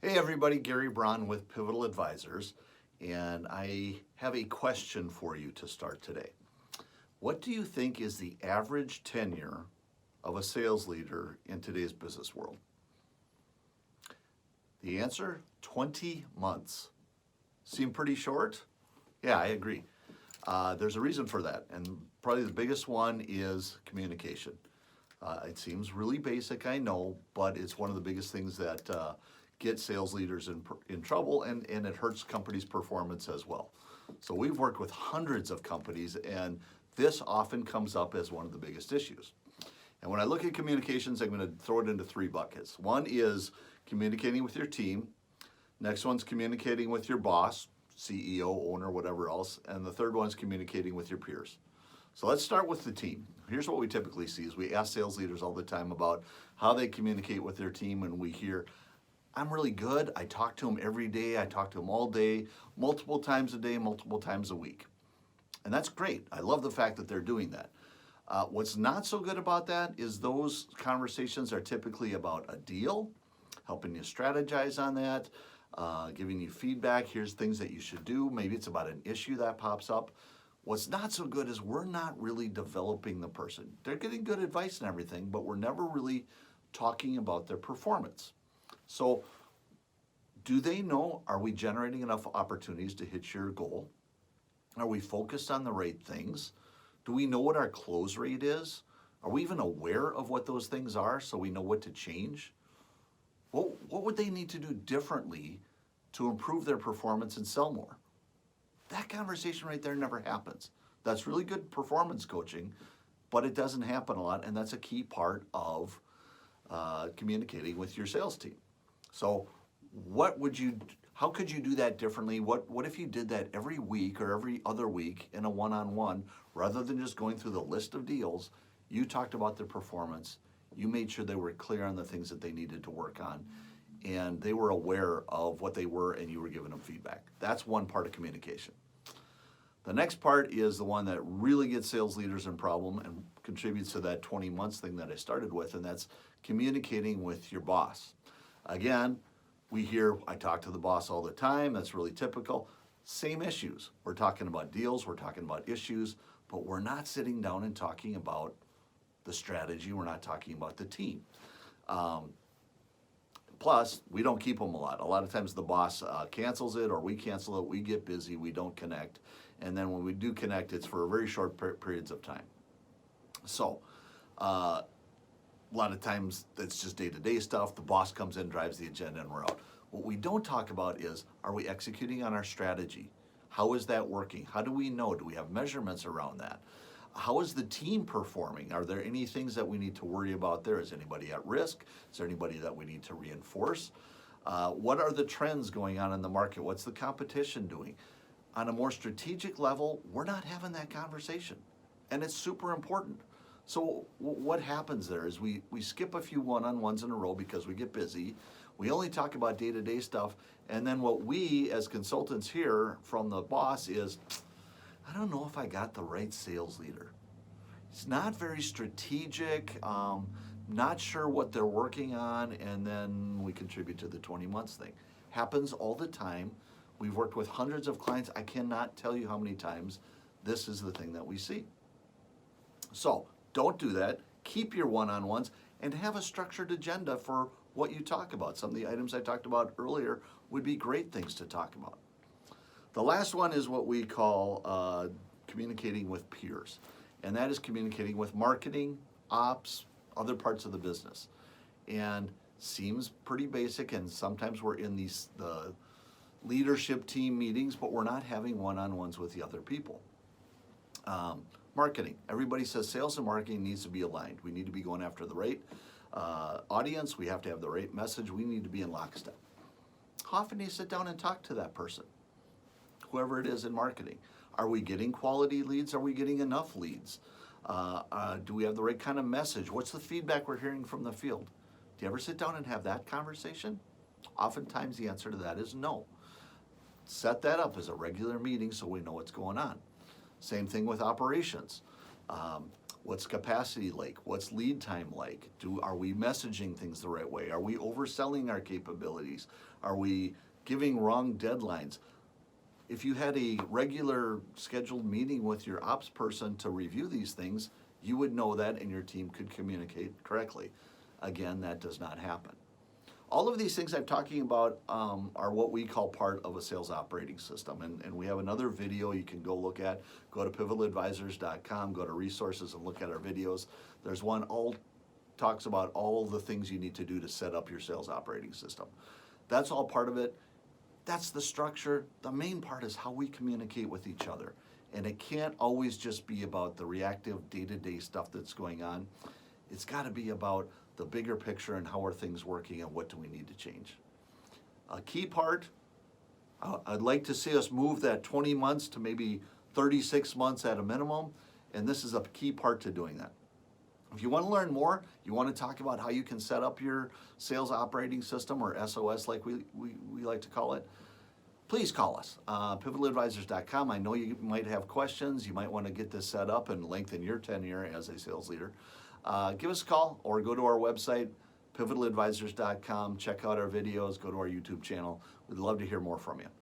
Hey everybody, Gary Braun with Pivotal Advisors, and I have a question for you to start today. What do you think is the average tenure of a sales leader in today's business world? The answer, 20 months. Seem pretty short? Yeah, I agree. There's a reason for that, and probably the biggest one is communication. It seems really basic, I know, but it's one of the biggest things that get sales leaders in trouble, and it hurts companies' performance as well. So we've worked with hundreds of companies, and this often comes up as one of the biggest issues. And when I look at communications, I'm going to throw it into three buckets. One is communicating with your team. Next one's communicating with your boss, CEO, owner, whatever else. And the third one's communicating with your peers. So let's start with the team. Here's what we typically see is we ask sales leaders all the time about how they communicate with their team, and we hear, I'm really good. I talk to them every day. I talk to them all day, multiple times a day, multiple times a week. And that's great. I love the fact that they're doing that. What's not so good about that is those conversations are typically about a deal, helping you strategize on that, giving you feedback. Here's things that you should do. Maybe it's about an issue that pops up. What's not so good is we're not really developing the person. They're getting good advice and everything, but we're never really talking about their performance. So do they know, are we generating enough opportunities to hit your goal? Are we focused on the right things? Do we know what our close rate is? Are we even aware of what those things are so we know what to change? What would they need to do differently to improve their performance and sell more? That conversation right there never happens. That's really good performance coaching, but it doesn't happen a lot, and that's a key part of communicating with your sales team. So how could you do that differently? What if you did that every week or every other week in a one-on-one, rather than just going through the list of deals? You talked about their performance. You made sure they were clear on the things that they needed to work on, and they were aware of what they were, and you were giving them feedback. That's one part of communication. The next part is the one that really gets sales leaders in problem and contributes to that 20 months thing that I started with, and that's communicating with your boss. Again, we hear, I talk to the boss all the time. That's really typical. Same issues. We're talking about deals, we're talking about issues, but we're not sitting down and talking about the strategy. We're not talking about the team. Plus, we don't keep them a lot. A lot of times the boss cancels it, or we cancel it, we get busy, we don't connect. And then when we do connect, it's for very short periods of time. So, a lot of times it's just day-to-day stuff. The boss comes in, drives the agenda, and we're out. What we don't talk about is, are we executing on our strategy? How is that working? How do we know? Do we have measurements around that? How is the team performing? Are there any things that we need to worry about there? Is anybody at risk? Is there anybody that we need to reinforce? What are the trends going on in the market? What's the competition doing? On a more strategic level, we're not having that conversation, and it's super important. So what happens there is we skip a few one-on-ones in a row because we get busy. We only talk about day-to-day stuff, and then what we as consultants hear from the boss is, I don't know if I got the right sales leader. It's not very strategic, not sure what they're working on, and then we contribute to the 20 months thing. Happens all the time. We've worked with hundreds of clients. I cannot tell you how many times this is the thing that we see. So don't do that. Keep your one-on-ones and have a structured agenda for what you talk about. Some of the items I talked about earlier would be great things to talk about. The last one is what we call communicating with peers, and that is communicating with marketing, ops, other parts of the business. And seems pretty basic, and sometimes we're in the leadership team meetings, but we're not having one-on-ones with the other people. Marketing. Everybody says sales and marketing needs to be aligned. We need to be going after the right audience. We have to have the right message. We need to be in lockstep. How often do you sit down and talk to that person, whoever it is in marketing? Are we getting quality leads? Are we getting enough leads? Do we have the right kind of message? What's the feedback we're hearing from the field? Do you ever sit down and have that conversation? Oftentimes the answer to that is no. Set that up as a regular meeting so we know what's going on. Same thing with operations. What's capacity like? What's lead time like? Are we messaging things the right way? Are we overselling our capabilities? Are we giving wrong deadlines? If you had a regular scheduled meeting with your ops person to review these things, you would know that and your team could communicate correctly. Again, that does not happen. All of these things I'm talking about are what we call part of a sales operating system. And we have another video you can go look at. Go to pivotladvisors.com, go to resources and look at our videos. There's one all talks about all the things you need to do to set up your sales operating system. That's all part of it. That's the structure. The main part is how we communicate with each other. And it can't always just be about the reactive day-to-day stuff that's going on. It's got to be about the bigger picture and how are things working and what do we need to change. A key part, I'd like to see us move that 20 months to maybe 36 months at a minimum, and this is a key part to doing that. If you want to learn more, you want to talk about how you can set up your sales operating system, or SOS like we like to call it, please call us, pivotladvisors.com. I know you might have questions. You might want to get this set up and lengthen your tenure as a sales leader. Give us a call or go to our website, pivotladvisors.com. Check out our videos, go to our YouTube channel. We'd love to hear more from you.